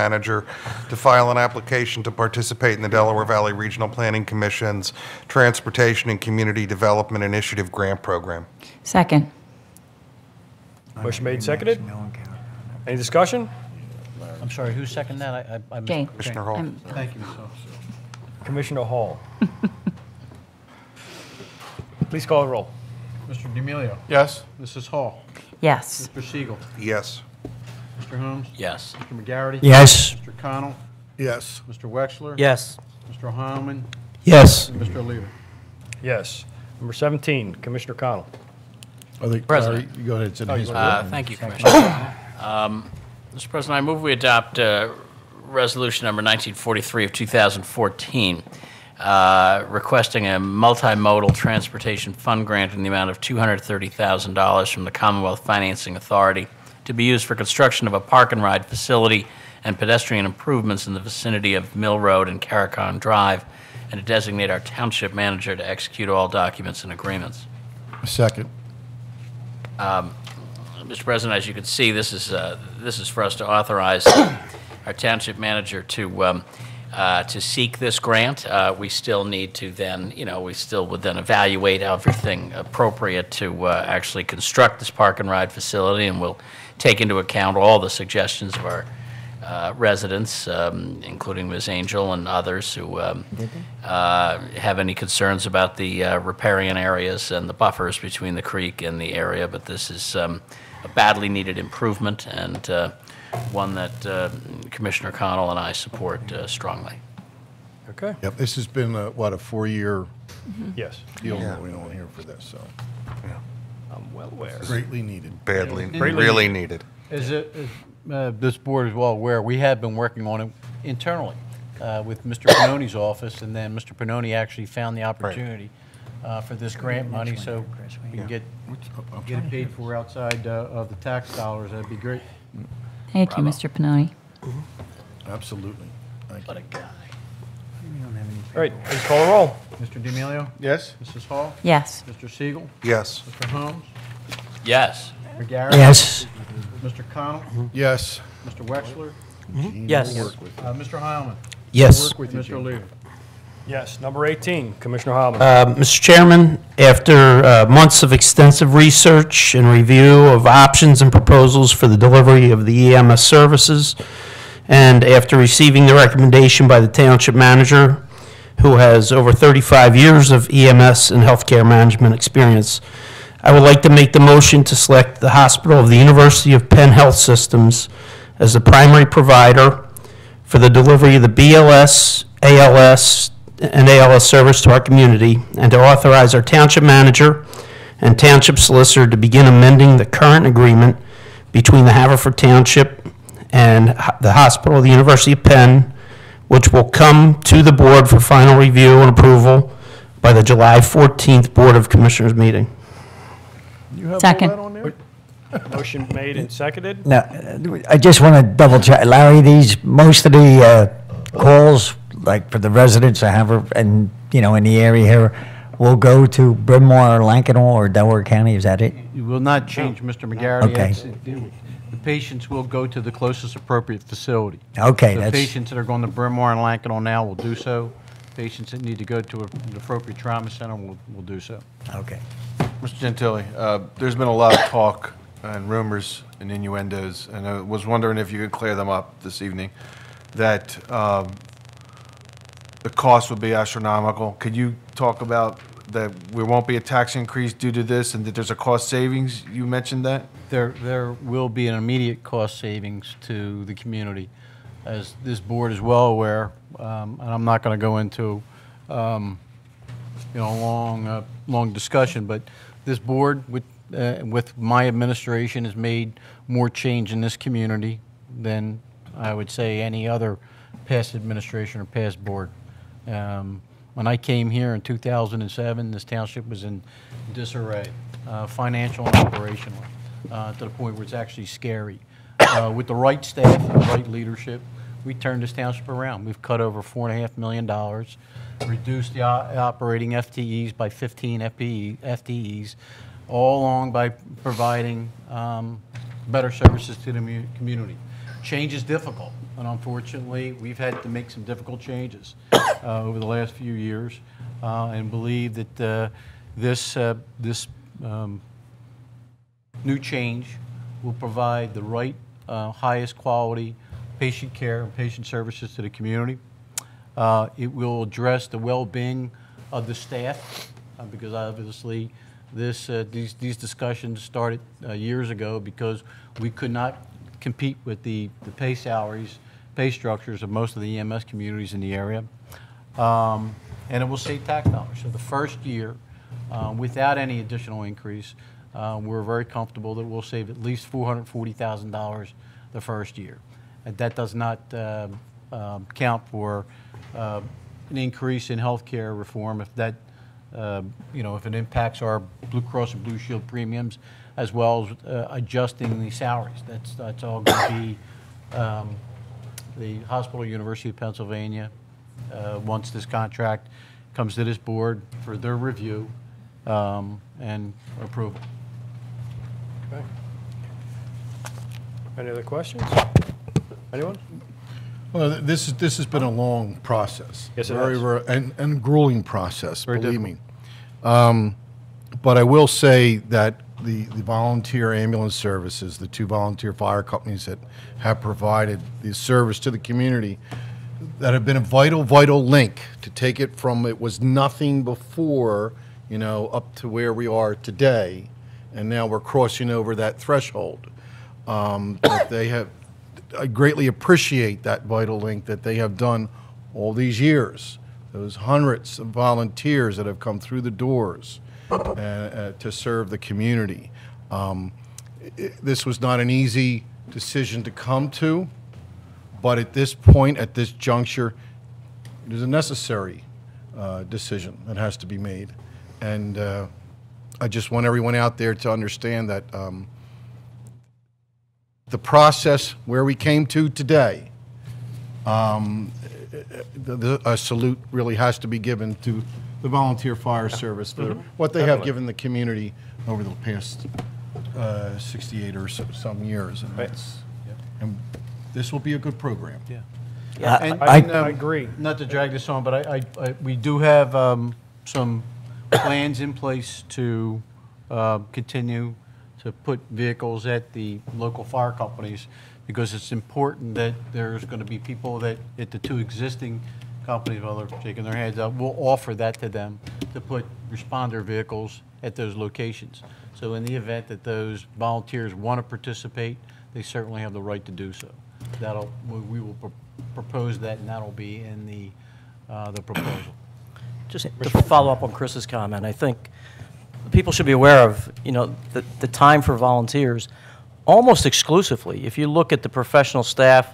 Manager to file an application to participate in the Delaware Valley Regional Planning Commission's Transportation and Community Development Initiative Grant Program. Second. Motion made, seconded. Any discussion? I'm sorry, who seconded that? I missed. Jane. Commissioner Hall. Thank you, Ms. Commissioner Hall. Please call the roll. Mr. D'Amelio. Yes. Mrs. Hall. Yes. Mr. Siegel. Yes. Mr. Holmes. Yes. Mr. McGarity. Yes. Mr. Connell. Yes. Mr. Wexler. Yes. Mr. Heilman. Yes. And Mr. Leader. Yes. Number 17, Commissioner Connell. President. You go ahead, Sid. Thank you, Commissioner. Mr. President, I move we adopt Resolution number 1943 of 2014, requesting a multimodal transportation fund grant in the amount of $230,000 from the Commonwealth Financing Authority to be used for construction of a park and ride facility and pedestrian improvements in the vicinity of Mill Road and Caricon Drive, and to designate our township manager to execute all documents and agreements. Second. Mr. President, as you can see, this is for us to authorize our township manager to seek this grant. We still need to then, we still would then evaluate everything appropriate to actually construct this park and ride facility, and we'll take into account all the suggestions of our residents, including Ms. Angel and others who have any concerns about the riparian areas and the buffers between the creek and the area. But this is a badly needed improvement, and one that Commissioner Connell and I support strongly. Okay. Yep, this has been, a 4-year Yes. deal that we don't hear for this, so I'm well aware. greatly needed. Badly, Greatly really needed. As this board is well aware, we have been working on it internally with Mr. Pannoni's office, and then Mr. Pannoni actually found the opportunity for this grant money, so we can get it paid for outside of the tax dollars. That'd be great. Thank you, Mr. Pannoni. Absolutely. Thank you. What a guy. All right, please call the roll. Mr. D'Amelio. Yes. Mrs. Hall. Yes. Mr. Siegel. Yes. Mr. Holmes. Yes. Mr. Garrett. Yes. Mr. Connell. Yes. Mr. Wexler. Yes. Mr. Heilman. Yes. Mr. Leader. Yes. Number 18, Commissioner Hallman. Mr. Chairman, after months of extensive research and review of options and proposals for the delivery of the EMS services, and after receiving the recommendation by the Township Manager, who has over 35 years of EMS and healthcare management experience, I would like to make the motion to select the Hospital of the University of Penn Health Systems as the primary provider for the delivery of the BLS, ALS, and ALS service to our community, and to authorize our Township Manager and Township Solicitor to begin amending the current agreement between the Haverford Township and the Hospital of the University of Penn, which will come to the board for final review and approval by the July 14th Board of Commissioners meeting. You have Second. all that on there? Motion made and seconded. Now, I just want to double check, Larry, most of the calls, like for the residents of Haverford and, in the area here, will go to Bryn Mawr or Lankenau or Delaware County, is that it? You will not change, Mr. McGarity. Okay. The patients will go to the closest appropriate facility. Okay, The that's, patients that are going to Bryn Mawr and Lankenau now will do so. Patients that need to go to an appropriate trauma center will do so. okay. Mr. Gentili, there's been a lot of talk and rumors and innuendos, and I was wondering if you could clear them up this evening, that the cost would be astronomical. Could you talk about that there won't be a tax increase due to this, and that there's a cost savings? You mentioned that? There will be an immediate cost savings to the community. As this board is well aware, and I'm not going to go into long discussion, but this board with my administration has made more change in this community than I would say any other past administration or past board. When I came here in 2007, this township was in disarray, financial and operational, to the point where it's actually scary. With the right staff and the right leadership, we turned this township around. We've cut over $4.5 million, reduced the operating FTEs by 15 FTEs, all along by providing better services to the community. change is difficult, and unfortunately, we've had to make some difficult changes over the last few years, and believe that this new change will provide the right, highest quality patient care and patient services to the community. It will address the well-being of the staff, because obviously these discussions started years ago because we could not compete with the pay salaries, pay structures of most of the EMS communities in the area. And it will save tax dollars. So the first year, without any additional increase, we're very comfortable that we'll save at least $440,000 the first year. And that does not count for an increase in health care reform if that, if it impacts our Blue Cross and Blue Shield premiums, as well as adjusting the salaries. That's all going to be the Hospital University of Pennsylvania, once this contract comes to this board for their review and approval. Okay. Any other questions? Anyone? Well, this has been a long process. Yes, it has. Very, and grueling process, Very believe me. But I will say that the volunteer ambulance services, the 2 volunteer fire companies that have provided the service to the community, that have been a vital, vital link to take it from it was nothing before, up to where we are today, and now we're crossing over that threshold. That they have, I greatly appreciate that vital link that they have done all these years. Those hundreds of volunteers that have come through the doors to serve the community. This was not an easy decision to come to, but at this point, at this juncture, it is a necessary decision that has to be made. And I just want everyone out there to understand that the process where we came to today, a salute really has to be given to the volunteer fire service for what they have given the community over the past 68 or some years. And, and this will be a good program. Yeah. I agree. Not to drag this on, but we do have some plans in place to continue to put vehicles at the local fire companies, because it's important that there's going to be people that at the 2 existing companies, while they're shaking their heads up, we'll offer that to them to put responder vehicles at those locations. So in the event that those volunteers want to participate, they certainly have the right to do so. We will propose that, and that'll be in the proposal. Just to follow up on Chris's comment, I think people should be aware of, the time for volunteers almost exclusively. If you look at the professional staff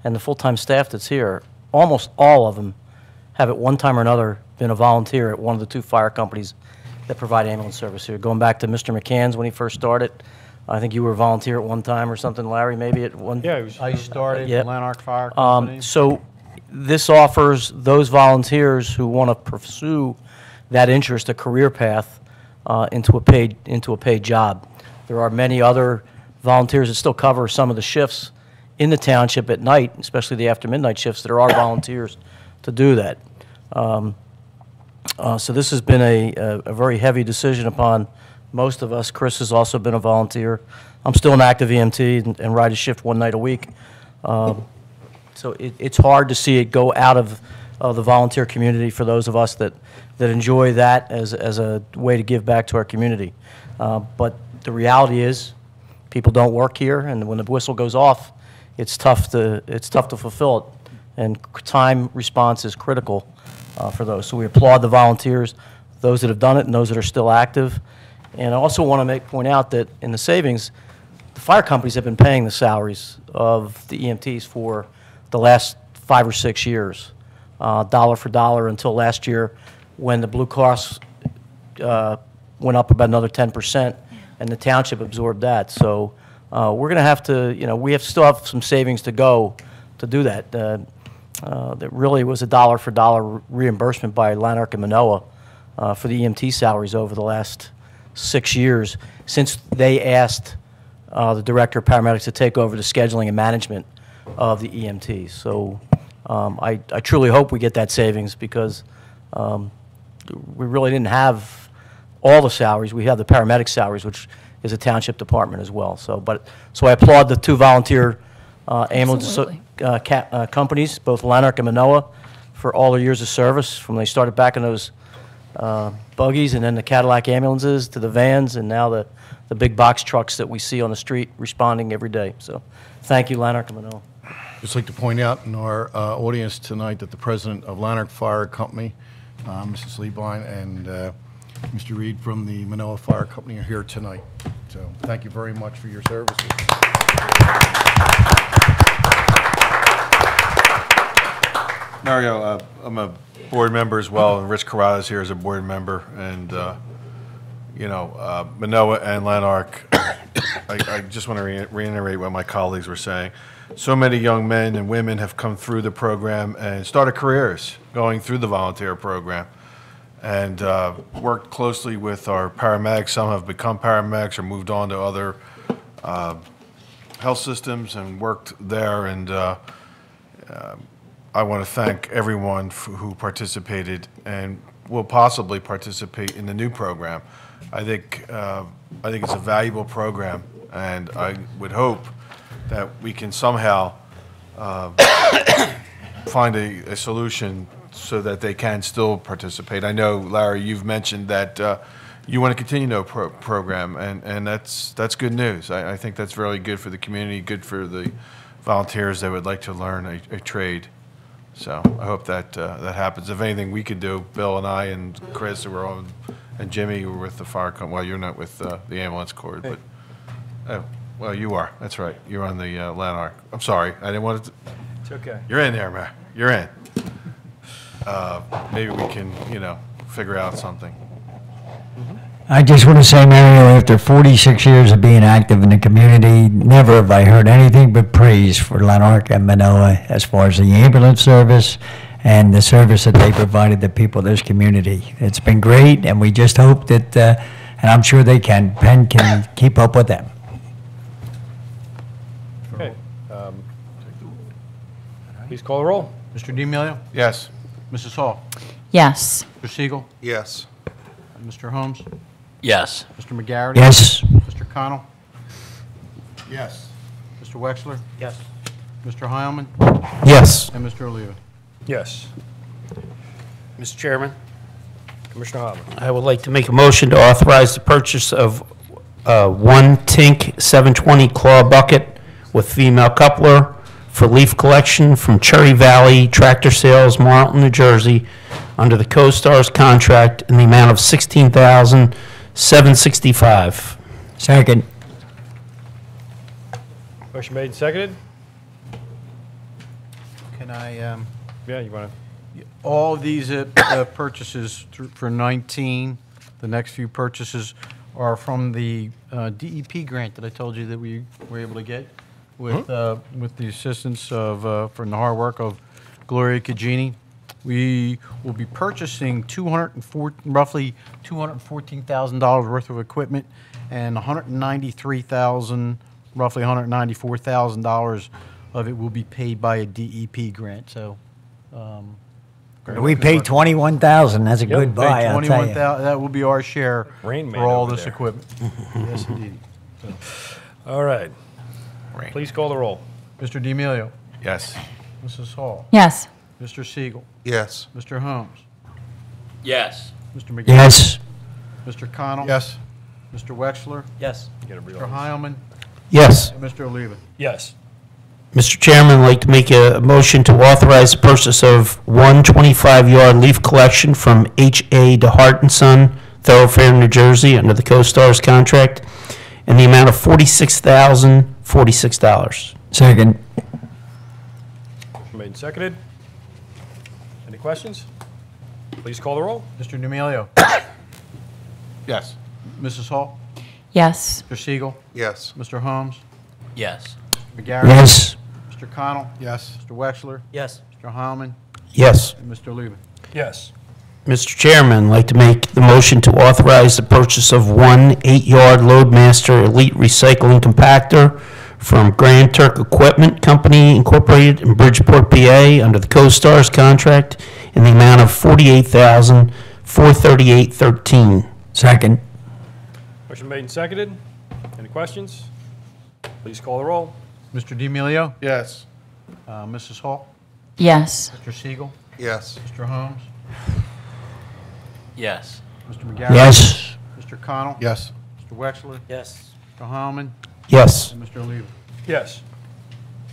and the full-time staff that's here, almost all of them have at one time or another been a volunteer at one of the 2 fire companies that provide ambulance service here. Going back to Mr. McCann's when he first started, I think you were a volunteer at one time or something, Larry, maybe at one. Yeah, I started Yeah. Lanark Fire Company. So this offers those volunteers who want to pursue that interest, a career path, into a paid job. There are many other volunteers that still cover some of the shifts in the township at night, especially the after midnight shifts. There are volunteers to do that. So this has been a very heavy decision upon most of us. Chris has also been a volunteer. I'm still an active EMT and ride a shift 1 night a week. So it's hard to see it go out of the volunteer community for those of us that enjoy that as a way to give back to our community. But the reality is, people don't work here, and when the whistle goes off, it's tough to fulfill it. And time response is critical for those. So we applaud the volunteers, those that have done it and those that are still active. And I also want to point out that in the savings, the fire companies have been paying the salaries of the EMTs for the last 5 or 6 years, dollar for dollar, until last year when the Blue Cross went up about another 10%, and the township absorbed that. So we're going to have to, we still have some savings to go to do that. That really was a dollar for dollar reimbursement by Lanark and Manoa for the EMT salaries over the last 6 years, since they asked the director of paramedics to take over the scheduling and management of the EMTs. So I truly hope we get that savings because we really didn't have all the salaries. We have the paramedic salaries, which is a township department as well. So I applaud the 2 volunteer ambulance companies, both Lanark and Manoa, for all their years of service, from when they started back in those buggies and then the Cadillac ambulances to the vans and now the big box trucks that we see on the street responding every day. So thank you, Lanark and Manoa. Just like to point out in our audience tonight that the president of Lanark Fire Company, Mrs. Lieblein, and Mr. Reed from the Manoa Fire Company are here tonight. So thank you very much for your services. Mario, I'm a board member as well, and Rich Carrada's is here as a board member, and, Manoa and Lanark, I just want to reiterate what my colleagues were saying. So many young men and women have come through the program and started careers going through the volunteer program, and worked closely with our paramedics. Some have become paramedics or moved on to other health systems and worked there, and I want to thank everyone who participated and will possibly participate in the new program. I think it's a valuable program, and I would hope that we can somehow find a solution so that they can still participate. I know, Larry, you've mentioned that you want to continue the program, and that's good news. I think that's really good for the community, good for the volunteers that would like to learn a trade. So I hope that that happens. If anything we could do, Bill and I and Chris, and Jimmy were with the fire company. Well, you're not with the ambulance corps, but well, you are. That's right. You're on the Lanark. I'm sorry. I didn't want to. It's okay. You're in there, man. You're in. Maybe we can, figure out something. I just want to say, Mario, after 46 years of being active in the community, never have I heard anything but praise for Lanark and Manoa as far as the ambulance service and the service that they provided the people of this community. It's been great, and we just hope that, and I'm sure Penn can keep up with them. Okay. Please call the roll. Mr. D'Amelio? Yes. Mrs. Hall? Yes. Mr. Siegel? Yes. Mr. Holmes? Yes. Mr. McGarity? Yes. Mr. Connell? Yes. Mr. Wexler? Yes. Mr. Heilman? Yes. And Mr. Oliva? Yes. Mr. Chairman, Commissioner Hartman. I would like to make a motion to authorize the purchase of one Tink 720 claw bucket with female coupler for leaf collection from Cherry Valley Tractor Sales, Marlton, New Jersey, under the CoStarz contract in the amount of $16,765. Second. Motion made and seconded. Can I, Yeah, you want all of these purchases for 19, the next few purchases are from the DEP grant that I told you that we were able to get with the assistance of, from the hard work of Gloria Cagini. We will be purchasing roughly $214,000 worth of equipment, and $193,000, roughly $194,000 of it will be paid by a DEP grant. So We paid $21,000. That's a good buy, I'll tell you. That will be our share Rain Man for all over this there. equipment. Yes, indeed. So, All right. Rain. Please call the roll. Mr. D'Amelio, Yes. Mrs. Hall, Yes. Mr. Siegel, Yes. Mr. Holmes, Yes. Mr. McGarry. Yes. Mr. Connell. Yes. Mr. Wexler, Yes. Mr. Heilman, Yes. and Mr. Oliva. Yes. Mr. Chairman, I'd like to make a motion to authorize the purchase of one 25-yard leaf collection from H.A. DeHart and Son, Thoroughfare, New Jersey, under the CoStarz contract in the amount of $46,046. Second. Motion made and seconded. Any questions? Please call the roll. Mr. D'Amelio, Yes. Mrs. Hall, Yes. Mr. Siegel, Yes. Mr. Holmes, Yes. McGarry. Yes. Mr. Connell, Yes. Mr. Wexler, Yes. Mr. Heilman, Yes. and Mr. Oliva. Yes. Mr. Chairman, I'd like to make the motion to authorize the purchase of one 8-yard Loadmaster Elite Recycling Compactor from Grand Turk Equipment Company Incorporated in Bridgeport, PA, under the CoStars contract in the amount of $48,438.13. Second. Motion made and seconded. Any questions? Please call the roll. Mr. D'Amelio? Yes. Mrs. Hall? Yes. Mr. Siegel? Yes. Mr. Holmes? Yes. Mr. McGarry? Yes. Mr. Connell? Yes. Mr. Wexler? Yes. Mr. Heilman? Yes. And Mr. Oliva? Yes.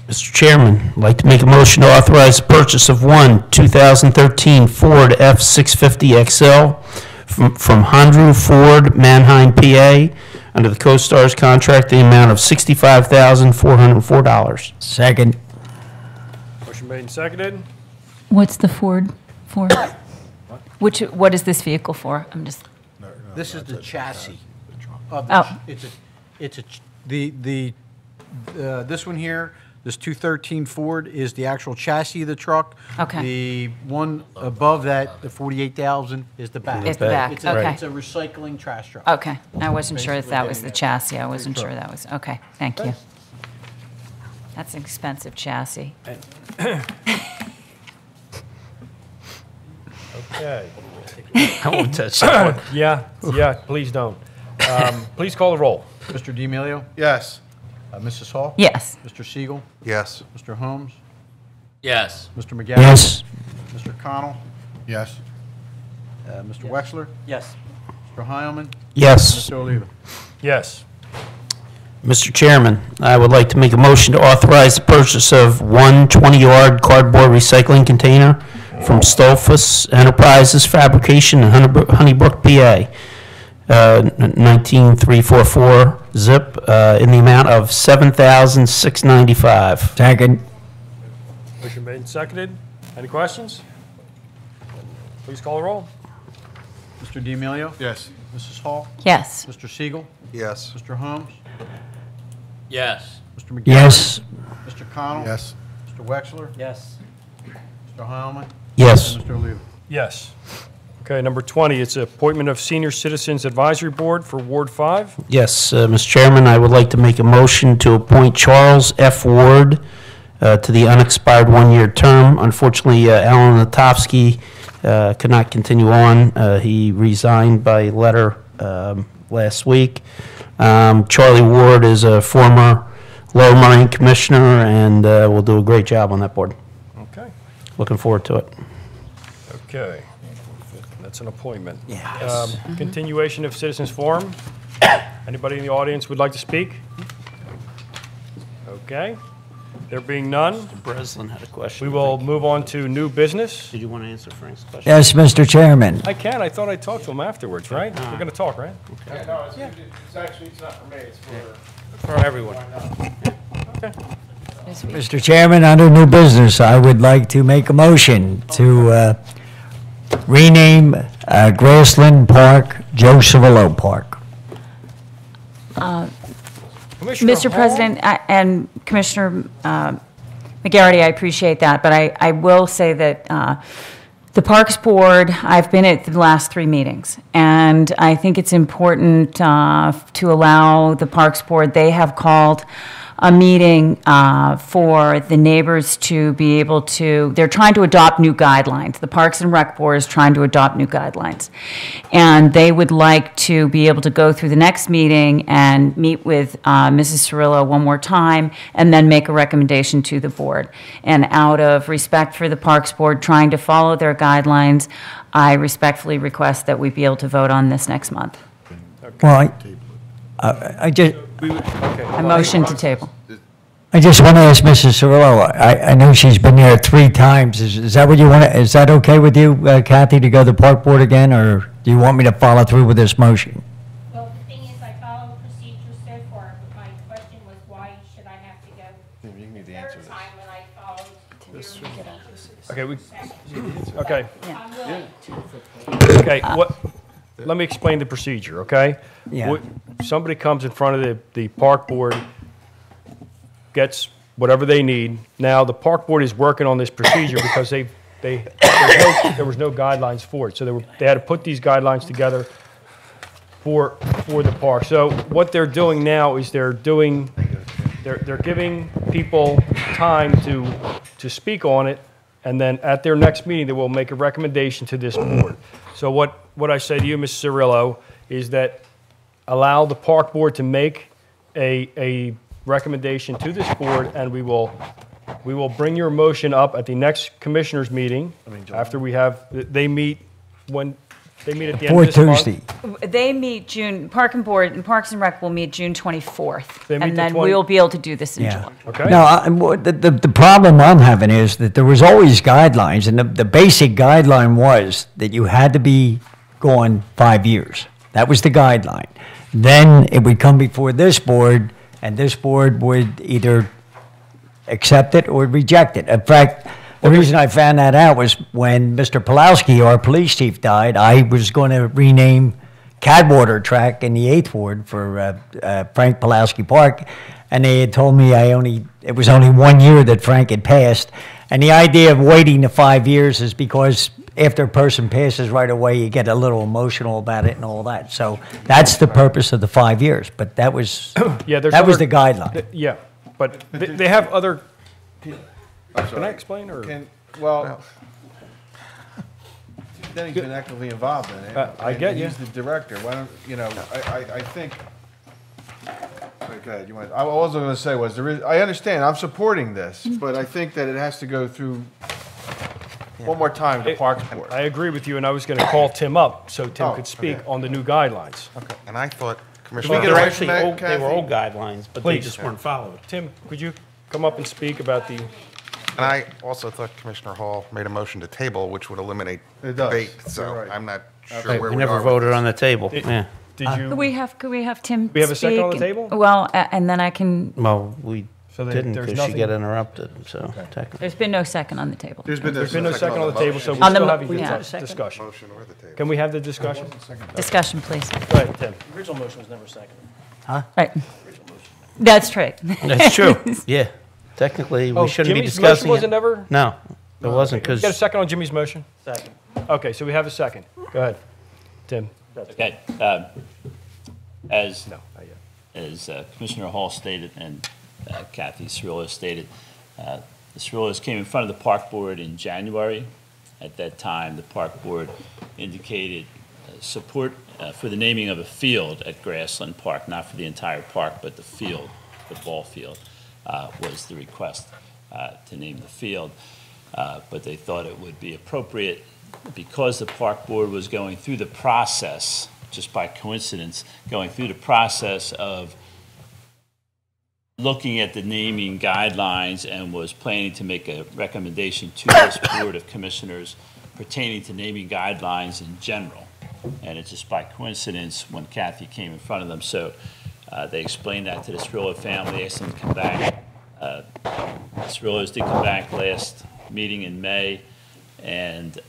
Mr. Chairman, I'd like to make a motion to authorize the purchase of one 2013 Ford F-650XL from Hondru Ford, Manheim, PA, under the CoStars contract, the amount of $65,404. Second. Motion made and seconded. What's the Ford for? What is this vehicle for? I'm just, This is the chassis. Oh. This one here, this 213 Ford is the actual chassis of the truck. Okay. The one above that, the 48,000, is the back. Is the back, It's a- okay. It's a recycling trash truck. okay. I wasn't sure if that was the chassis. I wasn't sure that was, okay, thank you. That's an expensive chassis. Okay. I won't touch that one. Yeah, please don't. Please call the roll. Mr. D'Amelio? Yes. Mrs. Hall? Yes. Mr. Siegel? Yes. Mr. Holmes? Yes. Mr. McGarry? Yes. Mr. Connell? Yes. Mr. Wexler? Yes. Mr. Heilman? Yes. Mr. Oliva? Yes. Mr. Chairman, I would like to make a motion to authorize the purchase of one 20-yard cardboard recycling container from Stolfus Enterprises Fabrication in Honeybrook, PA, 19344 zip, in the amount of $7,695. Second. Motion made and seconded. Any questions? Please call the roll. Mr. D'Amelio? Yes. Mrs. Hall? Yes. Mr. Siegel? Yes. Mr. Holmes? Yes. Mr. McGarry? Yes. Mr. Connell? Yes. Mr. Wexler? Yes. Mr. Heilman? Yes. And Mr. Oliva? Yes. Okay, number 20, it's appointment of Senior Citizens Advisory Board for Ward 5. Yes, Mr. Chairman, I would like to make a motion to appoint Charles F. Ward to the unexpired one-year term. Unfortunately, Alan Natofsky could not continue on. He resigned by letter last week. Charlie Ward is a former Lower Marine Commissioner and will do a great job on that board. Okay. Looking forward to it. Okay. That's an appointment. Continuation of Citizens Forum. Anybody in the audience would like to speak? Okay. There being none, Breslin had a question. we will move on to new business. Did you want to answer Frank's question? Yes, Mr. Chairman. I can. I thought I'd talk to him afterwards, right? We're going to talk, right? No, it's actually, it's not for me, it's for. For everyone. Mr. Chairman, under new business, I would like to make a motion to rename Grassland Park Joe Civillo Park. Commissioner Mr. Hall? President and Commissioner McGarity, I appreciate that, but I will say that the Parks Board, I've been at the last 3 meetings, and I think it's important to allow the Parks Board, they have called a meeting for the neighbors to be able to, they're trying to adopt new guidelines. The Parks and Rec Board is trying to adopt new guidelines. And they would like to be able to go through the next meeting and meet with Mrs. Cirillo one more time and then make a recommendation to the board. And out of respect for the Parks Board trying to follow their guidelines, I respectfully request that we be able to vote on this next month. Well, I just, A motion to table. I just want to ask Mrs. Cirillo, I know she's been there 3 times. Is that what you want to, is that okay with you, Kathy, to go to the Park Board again, or do you want me to follow through with this motion? Well, the thing is, I followed procedure so far, but my question was, why should I have to go You need the third time when I followed your procedures? Okay, okay. I'm willing. Okay, let me explain the procedure, okay? Yeah. Somebody comes in front of the park board, gets whatever they need. Now, the park board is working on this procedure because there was no guidelines for it. So they had to put these guidelines together for the park. So what they're doing now is they're doing they're giving people time to speak on it, and then at their next meeting, they will make a recommendation to this board. So what I say to you, Mr. Cirillo, is that allow the park board to make a recommendation to this board, and we will bring your motion up at the next commissioners meeting after we have, they meet when, they meet at the end of this month. Tuesday. They meet Parks and Rec will meet June 24th. They meet And the then 20 we'll be able to do this in Yeah. July. Okay. Now, the problem I'm having is that there was always guidelines, and the basic guideline was that you had to be gone 5 years. That was the guideline. Then it would come before this board, and this board would either accept it or reject it. In fact, the reason I found that out was when Mr. Pulowski, our police chief, died, I was going to rename Cadwater Track in the 8th Ward for Frank Pulowski Park, and they had told me it was only 1 year that Frank had passed. And the idea of waiting the 5 years is because after a person passes right away, you get a little emotional about it and all that. So that's the purpose of the 5 years, but that was, Yeah, there's that was other- the guideline. Yeah, but they have other, I'm can I sorry. explain, or? Well, Denny's been actively involved in it. I and get you. He's the director. Why don't, I think, okay, I was going to say was, I understand, I'm supporting this, but I think that it has to go through one more time, the Parks Board. I agree with you, and I was going to call Tim up so Tim Oh, could speak okay. on the new guidelines. And I thought we Commissioner. get a They're motion actually back, old, they were Kathy? old guidelines, but they Please. just weren't followed. Tim, could you come up and speak about the, And I also thought Commissioner Hall made a motion to table, which would eliminate It does. debate. You're So right. I'm not sure Right, where we we never are with voted this. on the table, yeah. did you? Could we have Tim We have a second on the speak? table? Well, and then I can, Well, we So there- didn't there's because she nothing- got interrupted, so technically. there's been no second on the table. There's There's been no second on the table, so we're On the still mo- having yeah. discussion. Motion or the table. Can we have the discussion? Discussion, please. Go ahead, Tim. The original motion was never seconded. Right. That's right. That's true, yeah. Technically, Oh, we shouldn't be Jimmy's discussing motion wasn't it. ever? No, it wasn't Get a because, second on Jimmy's motion? Second. Okay, so we have a second. Go ahead, Tim. Okay, as No, not yet. as Commissioner Hall stated and Kathy Cirillo stated, the Cirillos came in front of the Park Board in January. At that time, the Park Board indicated support for the naming of a field at Grassland Park, not for the entire park, but the field, the ball field, was the request to name the field. But they thought it would be appropriate because the Park Board was going through the process, just by coincidence, going through the process of looking at the naming guidelines and was planning to make a recommendation to this Board of Commissioners pertaining to naming guidelines in general. And it's just by coincidence when Kathy came in front of them. So they explained that to the Cirillo family, asked them to come back. The Cirillos did come back last meeting in May, and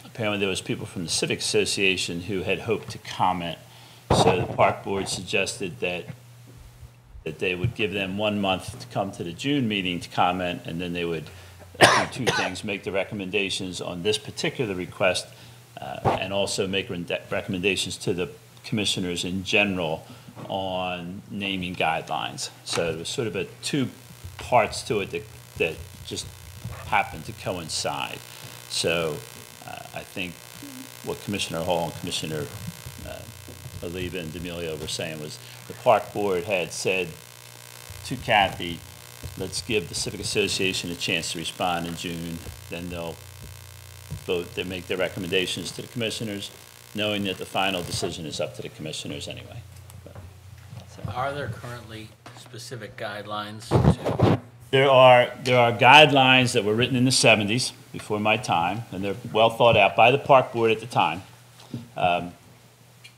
apparently there was people from the Civic Association who had hoped to comment. So the Park Board suggested that they would give them 1 month to come to the June meeting to comment, and then they would do two things: make the recommendations on this particular request, and also make recommendations to the commissioners in general on naming guidelines. So there was sort of two parts to it that just happened to coincide. So I think what Commissioner Hall and Commissioner Oliva and D'Amelio were saying was the Park Board had said to Kathy, let's give the Civic Association a chance to respond in June, then they'll vote, they make their recommendations to the commissioners, knowing that the final decision is up to the commissioners anyway. Are there currently specific guidelines to? There are guidelines that were written in the 70s, before my time, and they're well thought out by the Park Board at the time.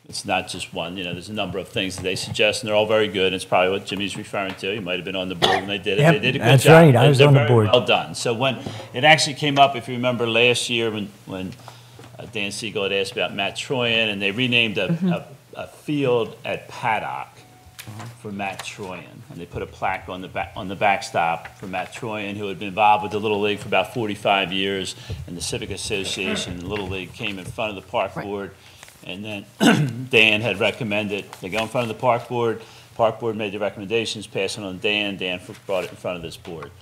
It's not just one, there's a number of things that they suggest, and they're all very good. It's probably what Jimmy's referring to. You might have been on the board when they did it. Yep, They did a good that's job. right. I was They're on the very board. well done. So when it actually came up, if you remember last year when Dan Siegel had asked about Matt Troyan, and they renamed a field at Paddock for Matt Troyan, and they put a plaque on the backstop for Matt Troyan, who had been involved with the Little League for about 45 years, and the Civic Association and the Little League came in front of the Park Board, and then Dan had recommended they go in front of the Park Board. Park Board made the recommendations, passed it on to Dan, Dan brought it in front of this board.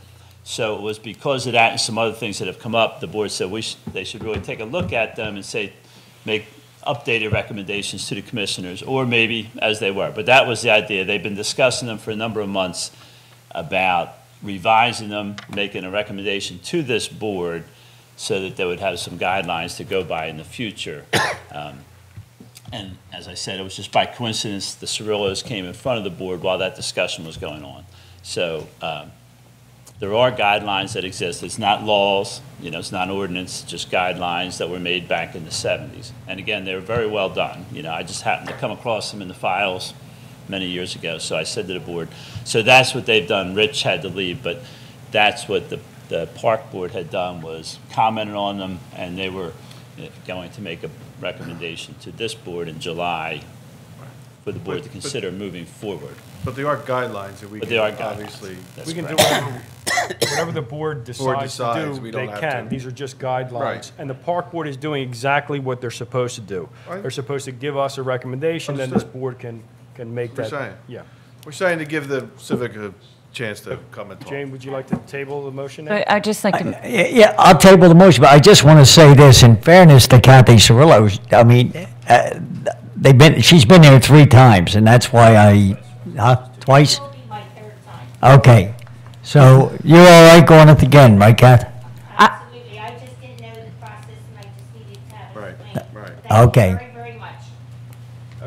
So it was because of that and some other things that have come up, the board said they should really take a look at them and say, make updated recommendations to the commissioners, or maybe as they were. But that was the idea. They've been discussing them for a number of months about revising them, making a recommendation to this board so that they would have some guidelines to go by in the future. And as I said, it was just by coincidence the Cirillos came in front of the board while that discussion was going on. So there are guidelines that exist. It's not laws, it's not ordinance, just guidelines that were made back in the 70s. And again, they were very well done. I just happened to come across them in the files many years ago. So I said to the board, so that's what they've done. Rich had to leave, but that's what the Park Board had done, was commented on them, and they were going to make a recommendation to this board in July for the board to consider moving forward. But they are guidelines that we But they are can guidelines. obviously. That's We can do correct. whatever the board decides to decides, do, we they don't have can. to. These are just guidelines. Right. And the Park Board is doing exactly what they're supposed to do. Right. They're supposed to give us a recommendation, then this Understood. board can make We're that. saying. Yeah. We're saying to give the civic a chance to come and talk. Jane, would you like to table the motion now? I'd just like to, Yeah, I'll table the motion, but I just want to say this, in fairness to Kathy Cirillo, I mean, she's been there 3 times, and that's why twice? This will be my third time. Okay, so you're all right going it again, right, Kath? Absolutely. I just didn't know the process and I just needed to have it Right, explained. right. Thank Okay. you very, very much.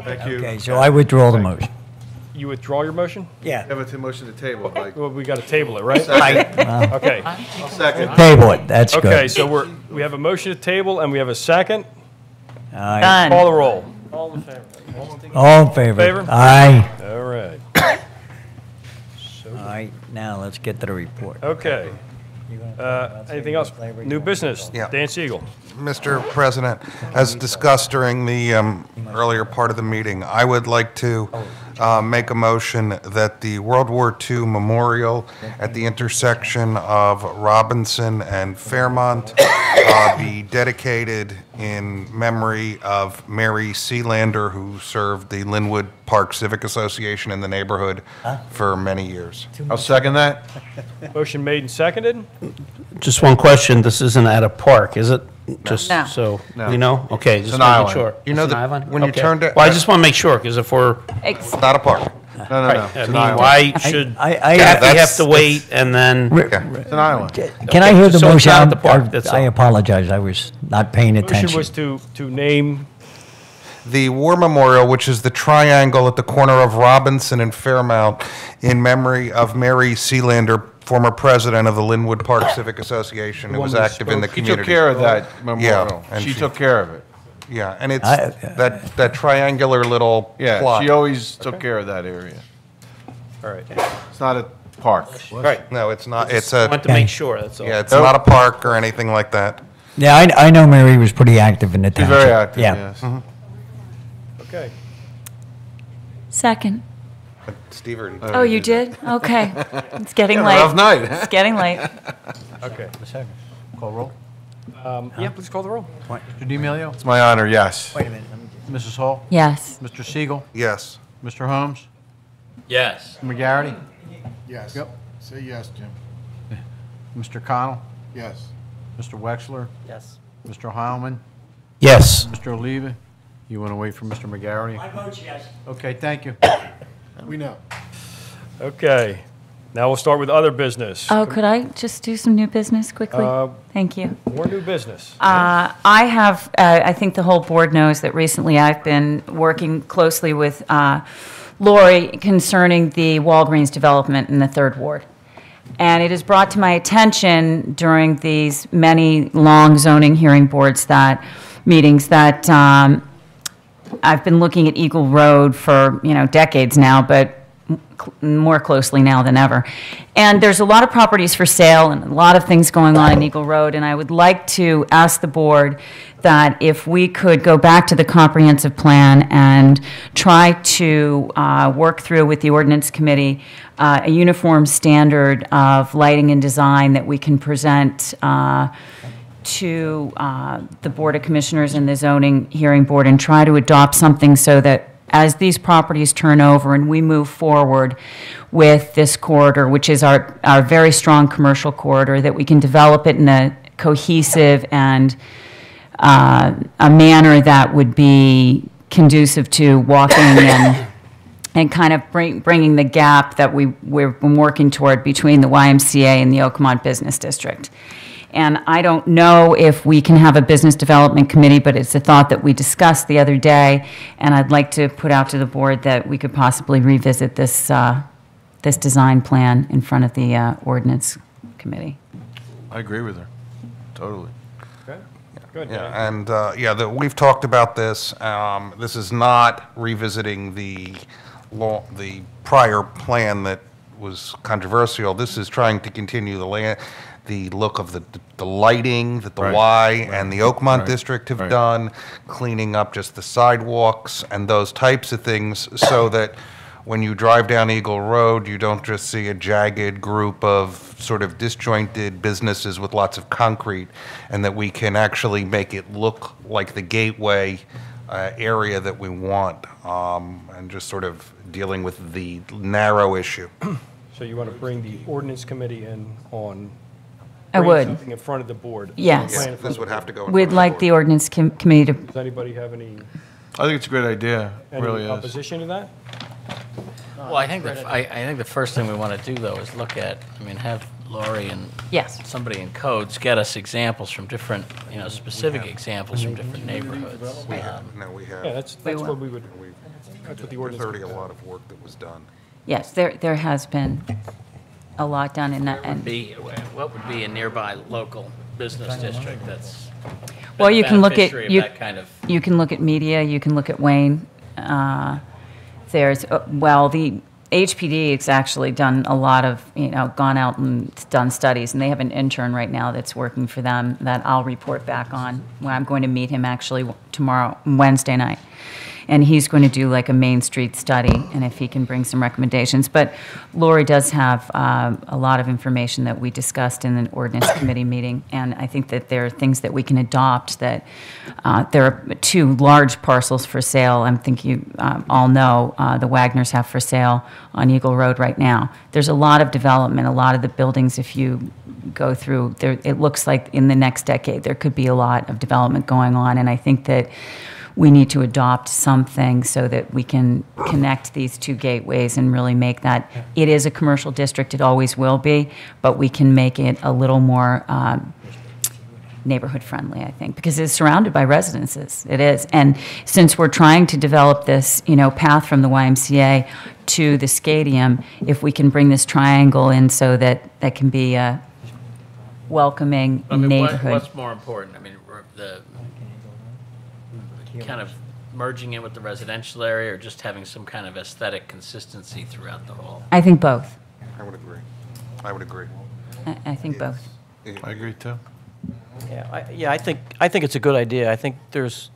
Thank you. Okay, so I withdraw the motion. You withdraw your motion? Yeah. Have a motion to table, Mike. Well, we got to table it, right? Second. Okay. I'll second. Table it, that's good. Okay, so we have a motion to table and we have a second. All right. done. Call the roll. All in favor? Favor? Aye. All right. All right, now let's get to the report. Okay. Anything else? New business? Yeah. Dan Siegel. Mr. President, as discussed during the earlier part of the meeting, I would like to make a motion that the World War II Memorial at the intersection of Robinson and Fairmont be dedicated in memory of Mary Sealander, who served the Linwood Park Civic Association in the neighborhood for many years. I'll second that. Motion made and seconded. Just one question, this isn't at a park, is it? Just No. so No. we know? Okay, just an making island. sure. You know It's an that island? when you Okay. turned it- Well, I just want to make sure, because if we're, ex- Not a park. No, no, no. I It's an mean, island. why should I- Kathy have that's- to wait and then? It's an island. Can I hear the so it's motion? not at the park, that's I all. apologize, I was not paying Motion attention. was to name, The War Memorial, which is the triangle at the corner of Robinson and Fairmount, in memory of Mary Sealander, former president of the Linwood Park Civic Association, who was one we active in the spoke- She community. took care of that memorial. and She she- took care of it. Yeah, and it's I- that triangular little Yeah, plot. she always took care of that area. all right. It's not a park. Right, no, it's not, it's I a, want to make sure, that's all. yeah, it's not a park or anything like that. Yeah, I know Mary was pretty active in the She's township. very active, Yeah. yes. Okay. second. Steve already. Oh, you did? Okay. It's getting Yeah, rough late. night. It's getting late. Okay. Call roll. Yeah, please call the roll. Mr. D'Amelio? It's my honor, yes. Wait a minute. Mrs. Hall? Yes. Mr. Siegel? Yes. Mr. Holmes? Yes. McGarity? Yes. Yep. Say yes, Jim. Mr. Connell? Yes. Mr. Wexler? Yes. Mr. Heilman? Yes. Mr. Oliva? You want to wait for Mr. McGarity? I vote yes. Okay, thank you. We know. Okay. Now we'll start with other business. Oh, could I just do some new business quickly? Uh, Thank you. More new business. I have, I think the whole board knows that recently I've been working closely with Lori concerning the Walgreens development in the Third Ward. And it is brought to my attention during these many long zoning hearing boards meetings that I've been looking at Eagle Road for, decades now, but more closely now than ever. And there's a lot of properties for sale and a lot of things going on in Eagle Road, and I would like to ask the board that if we could go back to the comprehensive plan and try to work through with the ordinance committee a uniform standard of lighting and design that we can present to the Board of Commissioners and the zoning hearing board, and try to adopt something so that as these properties turn over and we move forward with this corridor, which is our very strong commercial corridor, that we can develop it in a cohesive and a manner that would be conducive to walking and kind of bringing the gap that we've been working toward between the YMCA and the Oakmont Business District. And I don't know if we can have a business development committee, but it's a thought that we discussed the other day, and I'd like to put out to the board that we could possibly revisit this, this design plan in front of the ordinance committee. I agree with her, totally. Okay, good. Yeah, and, we've talked about this. This is not revisiting the the prior plan that was controversial. This is trying to continue the look of the lighting that the Y and the Oakmont District have done, cleaning up just the sidewalks and those types of things, so that when you drive down Eagle Road, you don't just see a jagged group of sort of disjointed businesses with lots of concrete, and that we can actually make it look like the gateway area that we want, and just sort of dealing with the narrow issue. So you want to bring the ordinance committee in on I bring would. something in front of the board? Yes. Plan in front This of would the have to board. go in We'd front of like board. the ordinance committee to, Does anybody have any I think it's a great idea, it really is. opposition to that? Well, I think I think the first thing we want to do, though, is look at, have Lori and yes. somebody in codes get us examples from different, specific examples from different neighborhoods. We have, Yeah, that's will. what we would, that's what the there's ordinance. already a lot of work that was done. Yes, there has been a lot done in that. And, What would be a nearby local business district that's well, you can look at, beneficiary of that kind of? you can look at media, you can look at Wayne. There's, the HPD has actually done a lot of, gone out and done studies, and they have an intern right now that's working for them that I'll report back on. When I'm going to meet him actually tomorrow, Wednesday night. And he's going to do like a Main Street study, and if he can bring some recommendations. But Lori does have a lot of information that we discussed in an ordinance committee meeting, and I think that there are things that we can adopt that, there are 2 large parcels for sale. I think you all know the Wagners have for sale on Eagle Road right now. There's a lot of development, a lot of the buildings, if you go through, there, it looks like in the next decade there could be a lot of development going on, and I think that we need to adopt something so that we can connect these 2 gateways and really make that, it is a commercial district, it always will be, but we can make it a little more neighborhood friendly, I think, because it's surrounded by residences, it is. And since we're trying to develop this, path from the YMCA to the stadium, if we can bring this triangle in so that that can be a welcoming neighborhood. What's more important? The kind of merging in with the residential area, or just having some kind of aesthetic consistency throughout the whole? I think both. I would agree. I think both. I agree too. I think it's a good idea. I think there's,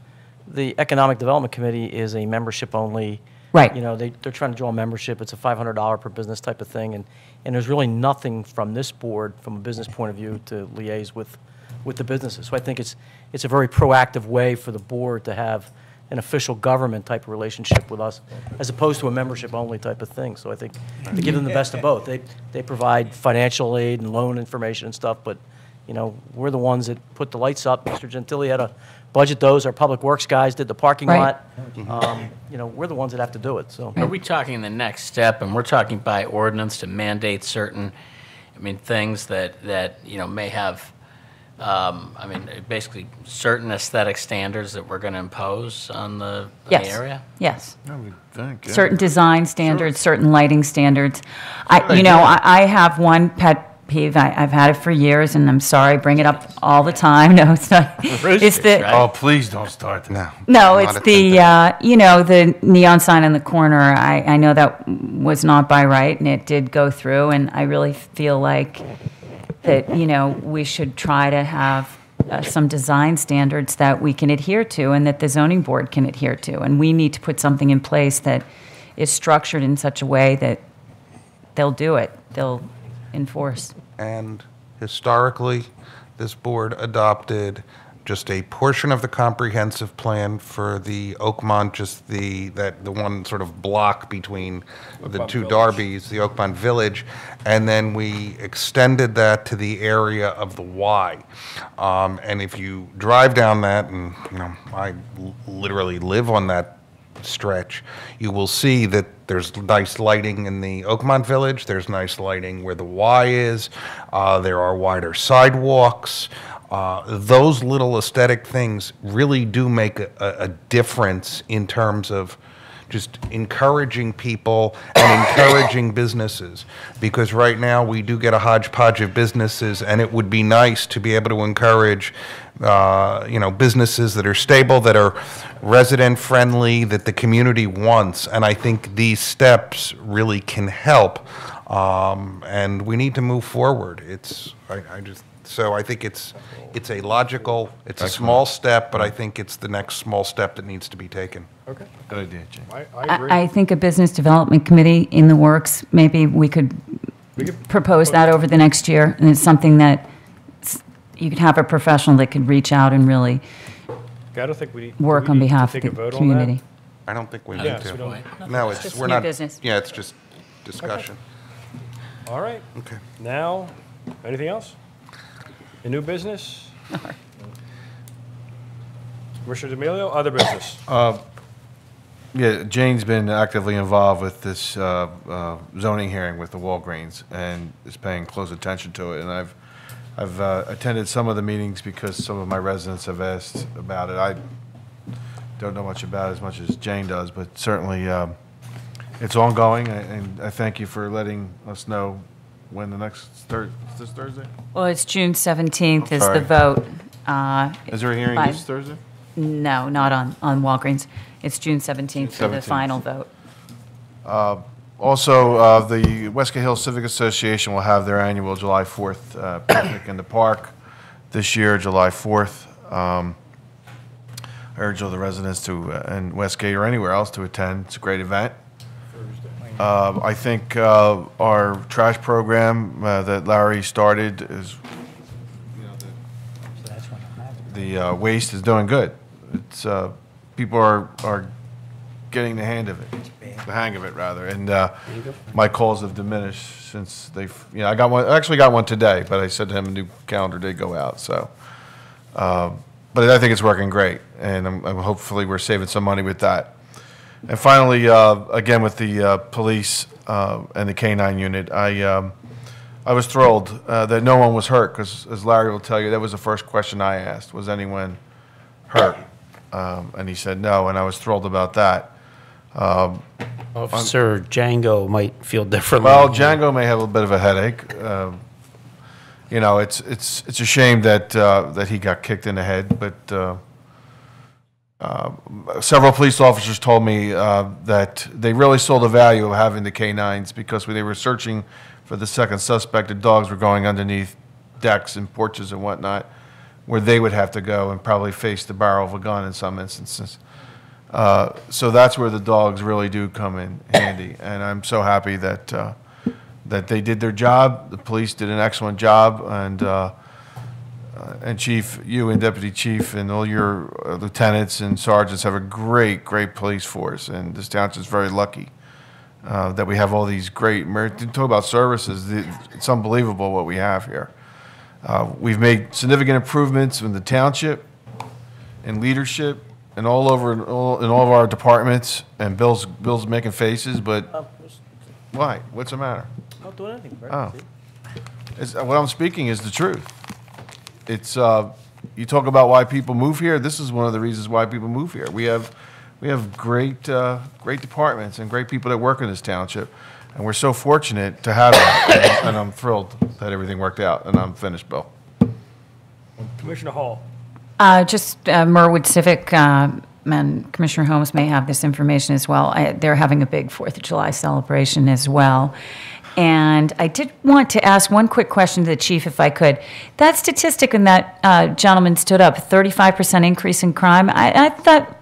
the Economic Development Committee is a membership-only. Right. They're trying to draw membership. It's a $500 per business type of thing, and there's really nothing from this board, from a business point of view, to liaise with the businesses. So I think it's a very proactive way for the board to have an official government type of relationship with us, as opposed to a membership-only type of thing. So I think to give them the best of both. They provide financial aid and loan information and stuff, but we're the ones that put the lights up. Mr. Gentili had to budget those. Our public works guys did the parking Right. lot. We're the ones that have to do it. So Are we talking the next step, and we're talking by ordinance to mandate certain, things that may have, basically certain aesthetic standards that we're going to impose on the Yes. area? Yes. I would think, yeah. Certain design standards, certain lighting standards. I have one pet peeve. I've had it for years, and I'm sorry, I bring it up all the time. No, it's not. It's the, right? Oh, please don't start that. no, Not it's at the, the neon sign on the corner. I know that was not by right, and it did go through, and I really feel like that, we should try to have some design standards that we can adhere to and that the zoning board can adhere to. And we need to put something in place that is structured in such a way that they'll do it, they'll enforce. And historically, this board adopted just a portion of the comprehensive plan for the Oakmont, just the one sort of block between the two Darbys, the Oakmont Village, and then we extended that to the area of the Y. And if you drive down that, and I literally live on that stretch, you will see that there's nice lighting in the Oakmont Village, there's nice lighting where the Y is, there are wider sidewalks. Those little aesthetic things really do make a difference in terms of just encouraging people and encouraging businesses, because right now we do get a hodgepodge of businesses, and it would be nice to be able to encourage businesses that are stable, that are resident friendly, that the community wants, and I think these steps really can help, and we need to move forward. So I think it's a logical, it's a small step, but I think it's the next small step that needs to be taken. Okay. Good idea, Jim. I agree. I think a business development committee in the works, maybe we could propose that over the next year, and it's something that you could have a professional that could reach out and really I don't think we work on behalf of the community. I don't think we need Yes, we to. don't. No, it's, Just we're new not. business. Yeah, it's just discussion. All right. Okay. Now, anything else? A new business? Commissioner D'Amelio, other business? Yeah, Jane's been actively involved with this zoning hearing with the Walgreens and is paying close attention to it. And I've attended some of the meetings because some of my residents have asked about it. I don't know much about it as much as Jane does, but certainly it's ongoing. And I thank you for letting us know when the next this Thursday? Well, it's June 17th is Sorry. the vote. Is there a hearing by- this Thursday? No, not on Walgreens. It's June 17th for the 17th. final vote. Also, the Westgate Hills Civic Association will have their annual July 4th picnic in the park this year, July 4th. I urge all the residents to, in Westgate or anywhere else, to attend. It's a great event. I think our trash program that Larry started is, the waste is doing good. It's people are getting the hang of it rather, and my calls have diminished since they've. I got one. I actually got one today, but I said to him a new calendar did go out. So, but I think it's working great, and I'm hopefully we're saving some money with that. And finally, again with the police and the K-9 unit, I was thrilled that no one was hurt, because as Larry will tell you, that was the first question I asked: was anyone hurt? And he said no, and I was thrilled about that. Officer Django might feel differently. Well, Django may have a bit of a headache. It's a shame that he got kicked in the head, but several police officers told me that they really saw the value of having the K-9s, because when they were searching for the second suspect, the dogs were going underneath decks and porches and whatnot, where they would have to go and probably face the barrel of a gun in some instances. So that's where the dogs really do come in handy, and I'm so happy that that they did their job. The police did an excellent job, and Chief, you and Deputy Chief and all your lieutenants and sergeants have a great police force, and this township's very lucky that we have all these great. Talk about services, it's unbelievable what we have here. We've made significant improvements in the township, in leadership, and all over in all of our departments. And Bill's making faces, but why? What's the matter? Not doing anything, Fred. Oh, what I'm speaking is the truth. It's you talk about why people move here. This is one of the reasons why people move here. We have great departments and great people that work in this township, and we're so fortunate to have that. And I'm thrilled that everything worked out. And I'm finished, Bill. Commissioner Hall. Just Merwood Civic, and Commissioner Holmes may have this information as well. They're having a big 4th of July celebration as well. And I did want to ask one quick question to the chief, if I could. That statistic when that gentleman stood up, 35% increase in crime, I thought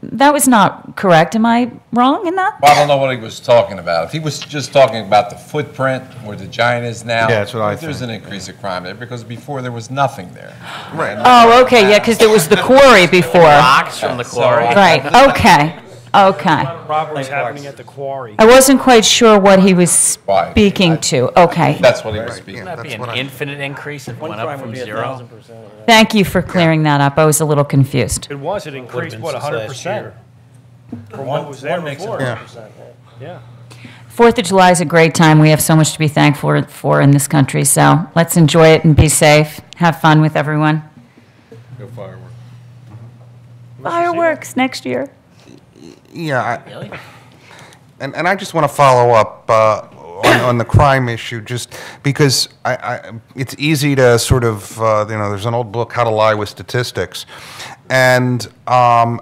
that was not correct. Am I wrong in that? Well, I don't know what he was talking about. If he was just talking about the footprint where the giant is now. Yeah, that's what I There's think. an increase of crime there because before there was nothing there. Right. Oh, okay, yeah, because there was the quarry before. Rocks from the quarry. Right, okay, okay. Robberies happening at the quarry. I wasn't quite sure what he was Why? speaking to. Okay. That's what he was speaking. Yeah, That'd be that's an what I- infinite increase if it One went up crime would from be 0. 1,000%. Thank you for clearing that up. I was a little confused. It was, it increased, been what, since last 100%? year. From what was there before? Yeah. Yeah. 4th of July is a great time. We have so much to be thankful for in this country, so let's enjoy it and be safe. Have fun with everyone. Go fireworks. Fireworks next year. Yeah, Really? and I just want to follow up on the crime issue, just because it's easy to sort of, there's an old book, How to Lie with Statistics. And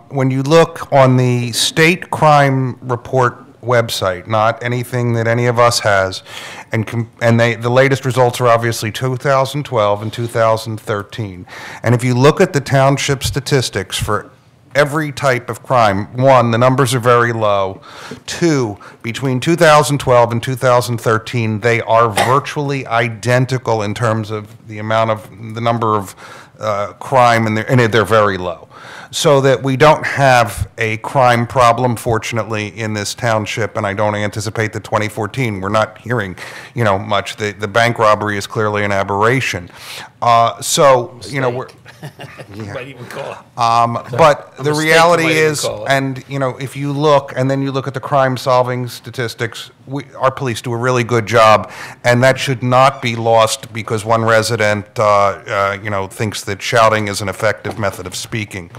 when you look on the state crime report website, not anything that any of us has, and the latest results are obviously 2012 and 2013. And if you look at the township statistics for every type of crime, one, the numbers are very low. Two, between 2012 and 2013, they are virtually identical in terms of the number of crime, and they're very low. So that we don't have a crime problem, fortunately, in this township, and I don't anticipate that 2014. We're not hearing, much. The bank robbery is clearly an aberration. We're. But the reality is, and if you look, and then you look at the crime-solving statistics, our police do a really good job, and that should not be lost because one resident, thinks that shouting is an effective method of speaking.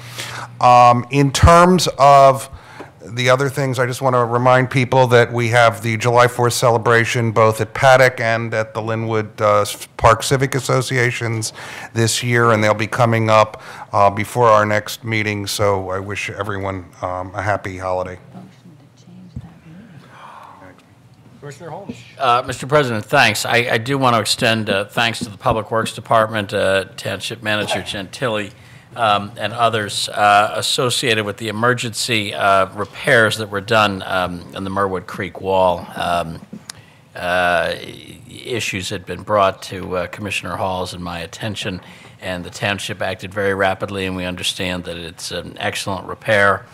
In terms of the other things, I just want to remind people that we have the July 4th celebration both at Paddock and at the Linwood Park Civic Associations this year, and they'll be coming up before our next meeting, so I wish everyone a happy holiday. Commissioner Holmes. Mr. President, thanks. I do want to extend thanks to the Public Works Department, Township Manager Gentili, and others associated with the emergency repairs that were done on the Merwood Creek Wall. Issues had been brought to Commissioner Hall's and my attention, and the township acted very rapidly, and we understand that it's an excellent repair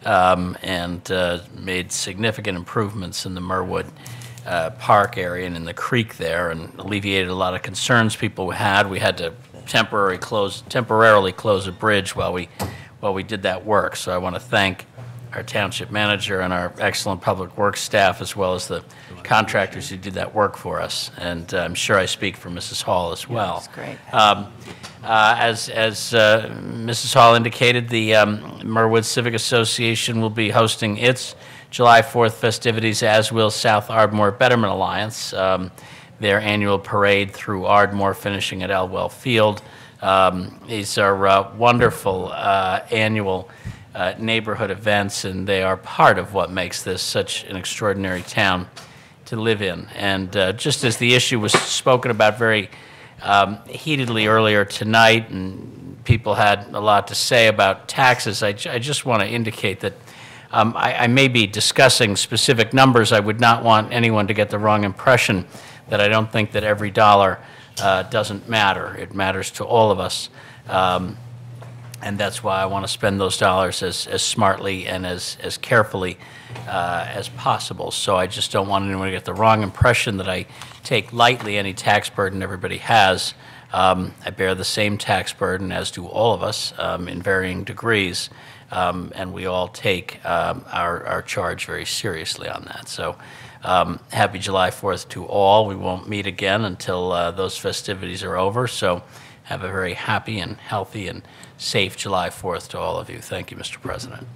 and made significant improvements in the Merwood Park area and in the creek there, and alleviated a lot of concerns people had. We had to temporarily close a bridge while we did that work. So I want to thank our township manager and our excellent public works staff, as well as the contractors who did that work for us. And I'm sure I speak for Mrs. Hall as well. That's great. As Mrs. Hall indicated, the Merwood Civic Association will be hosting its July 4th festivities, as will South Ardmore Betterment Alliance. Their annual parade through Ardmore, finishing at Elwell Field. These are wonderful annual neighborhood events, and they are part of what makes this such an extraordinary town to live in. And just as the issue was spoken about very heatedly earlier tonight, and people had a lot to say about taxes, I just want to indicate that I may be discussing specific numbers. I would not want anyone to get the wrong impression that I don't think that every dollar doesn't matter. It matters to all of us. And that's why I want to spend those dollars as smartly and as carefully as possible. So I just don't want anyone to get the wrong impression that I take lightly any tax burden everybody has. I bear the same tax burden, as do all of us, in varying degrees. And we all take our charge very seriously on that. So happy July 4th to all. We won't meet again until those festivities are over. So have a very happy and healthy and safe July 4th to all of you. Thank you, Mr. President.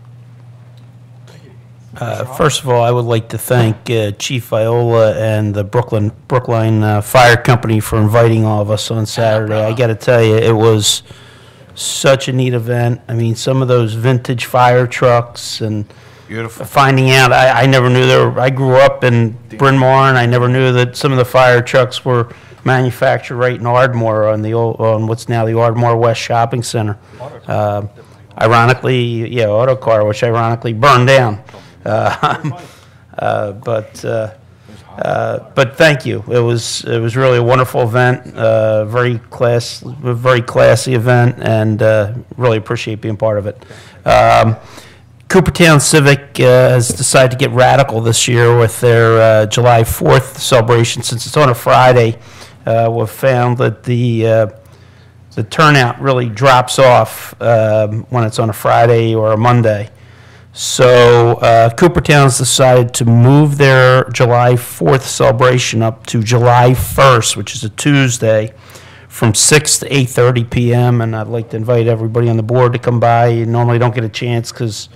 First of all, I would like to thank Chief Viola and the Brookline Fire Company for inviting all of us on Saturday. I got to tell you, it was such a neat event. I mean, some of those vintage fire trucks and Beautiful. finding out, I never knew there were, I grew up in Bryn Mawr, and I never knew that some of the fire trucks were manufactured right in Ardmore on the old, on what's now the Ardmore West Shopping Center. ironically, yeah, auto car, which ironically burned down. But thank you. It was really a wonderful event, very classy event, and really appreciate being part of it. Coopertown Civic has decided to get radical this year with their July 4th celebration. Since it's on a Friday, we've found that the turnout really drops off when it's on a Friday or a Monday. So Coopertown's decided to move their July 4th celebration up to July 1st, which is a Tuesday, from 6 to 8:30 p.m. And I'd like to invite everybody on the board to come by. You normally don't get a chance because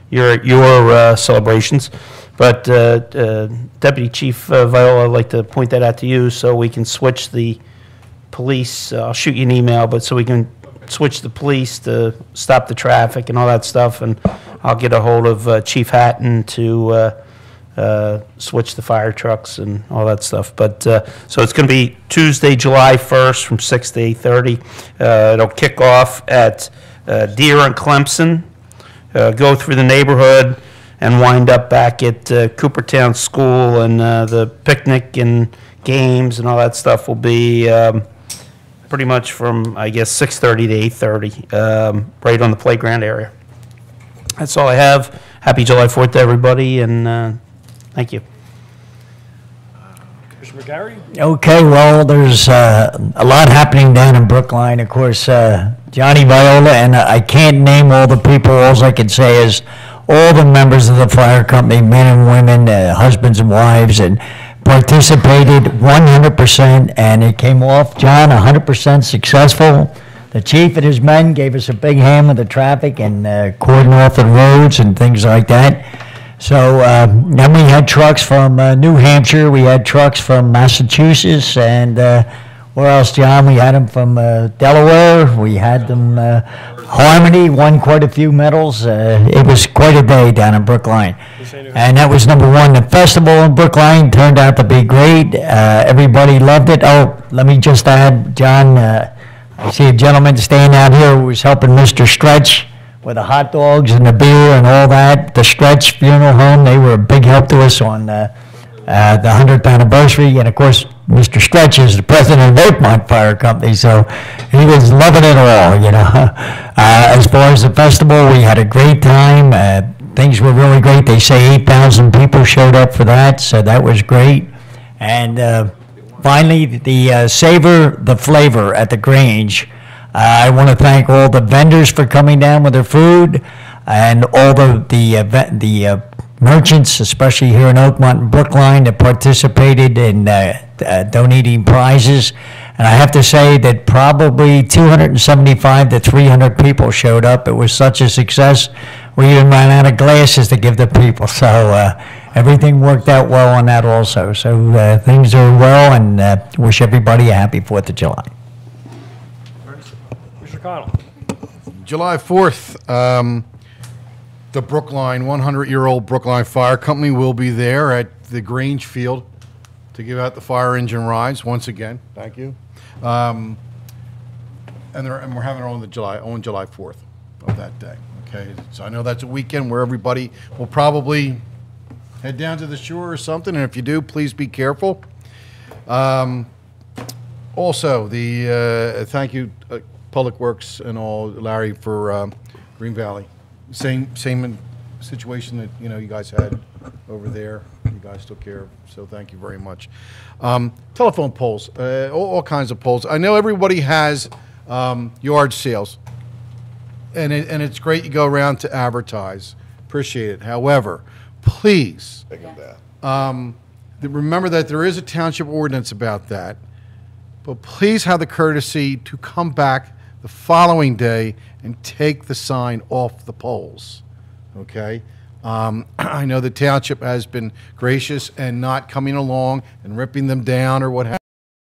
you're at your celebrations. But Deputy Chief Viola, I'd like to point that out to you so we can switch the police. I'll shoot you an email, but so we can switch the police to stop the traffic and all that stuff. And I'll get a hold of Chief Hatton to switch the fire trucks and all that stuff. But so it's going to be Tuesday, July 1st from 6 to 8:30. It'll kick off at Deer and Clemson, go through the neighborhood, and wind up back at Coopertown School. And the picnic and games and all that stuff will be pretty much from, I guess, 6:30 to 8:30, right on the playground area. That's all I have. Happy July 4th to everybody, and thank you. Mr. McGarry? Okay, well, there's a lot happening down in Brookline. Of course, Johnny Viola, and I can't name all the people. All I can say is all the members of the fire company, men and women, husbands and wives, and participated 100%, and it came off, John, 100% successful. The chief and his men gave us a big hand with the traffic and cordon off the roads and things like that. So then we had trucks from New Hampshire, we had trucks from Massachusetts, and where else, John? We had them from Delaware, we had them, Harmony won quite a few medals. It was quite a day down in Brookline. And that was number one. The festival in Brookline turned out to be great. Everybody loved it. Oh, let me just add, John, I see a gentleman standing out here who was helping Mr. Stretch with the hot dogs and the beer and all that. The Stretch Funeral Home, they were a big help to us on the 100th anniversary. And of course, Mr. Stretch is the president of Oakmont Fire Company, so he was loving it all, you know. As far as the festival, we had a great time. Things were really great. They say 8,000 people showed up for that, so that was great. And finally, the Savor the Flavor at the Grange. I want to thank all the vendors for coming down with their food, and all the merchants, especially here in Oakmont and Brookline, that participated in donating prizes. And I have to say that probably 275 to 300 people showed up. It was such a success. We even ran out of glasses to give the people. So everything worked out well on that also. So things are well, and wish everybody a happy 4th of July. Mr. Connell? July 4th, the Brookline, 100-year-old Brookline Fire Company will be there at the Grange Field to give out the fire engine rides once again. Thank you. And we're having it on July 4th of that day. Okay, so I know that's a weekend where everybody will probably head down to the shore or something, and if you do, please be careful. Also, thank you, Public Works and all, Larry, for Green Valley. Same situation that you guys had over there. You guys took care of, so thank you very much. Telephone poles, all kinds of poles. I know everybody has yard sales, and it's great you go around to advertise. Appreciate it. However, please remember that there is a township ordinance about that, but please have the courtesy to come back the following day and take the sign off the poles, okay? I know the township has been gracious and not coming along and ripping them down or what have you.